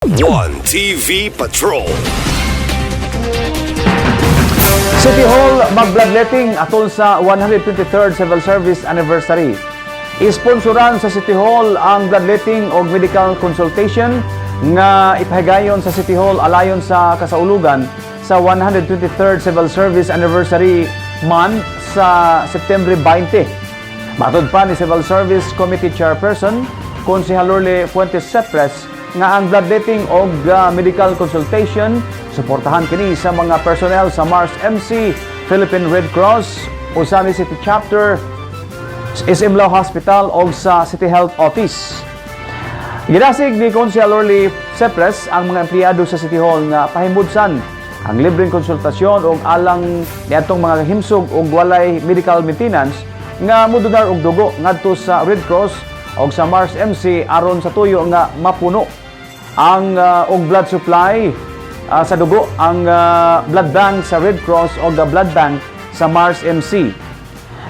One TV Patrol. City Hall mag-bloodletting atol sa 123rd Civil Service Anniversary. Isponsoran sa City Hall ang bloodletting o medical consultation nga ipahigayon sa City Hall alayon sa kasaulugan sa 123rd Civil Service Anniversary month sa September 20. Matod pa ni Civil Service Committee Chairperson Konsehal Lourdes Fuentes Cepres nga ang bloodletting o medical consultation suportahan kini sa mga personnel sa Mars MC, Philippine Red Cross, Usami City Chapter, SM Lao Hospital o sa City Health Office. Ginasig ni Konsehal Lourdes Cepres ang mga empleyado sa City Hall nga pahimudsan ang libreng konsultasyon o alang niadtong mga himsog o walay medical maintenance nga modular og dugo ngadto sa Red Cross o sa Mars MC aron sa tuyo nga mapuno ang og blood supply sa dugo ang blood bank sa Red Cross o blood bank sa Mars MC.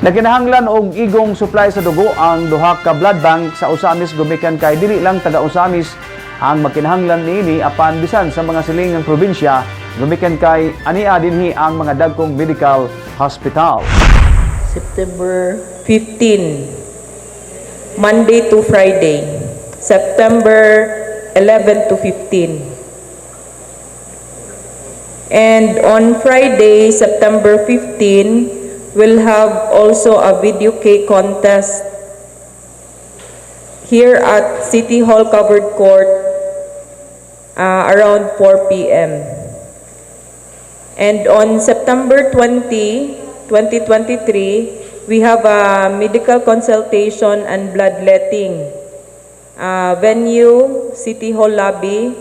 Nakinahanglan og igong supply sa dugo ang duha ka blood bank sa Usamis gumikan kay dili lang taga Usamis ang makinahanglan niini apan bisan sa mga silingang probinsya gumikan kay ania dinhi ang mga dagkong medical hospital. September 15, Monday to Friday. September 11 to 15. And on Friday, September 15, we'll have also a video cake contest here at City Hall Covered Court around 4 p.m. And on September 20, 2023, we have a medical consultation and bloodletting. Venue, City Hall lobby,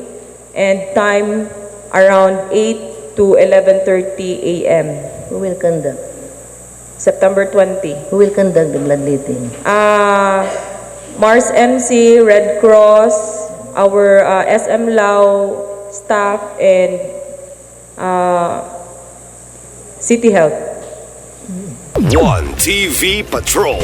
and time around 8 to 11:30 a.m. Who will conduct? September 20. Who will conduct the bloodletting? Mars MC, Red Cross, our SM Lao staff, and City Health. One TV Patrol.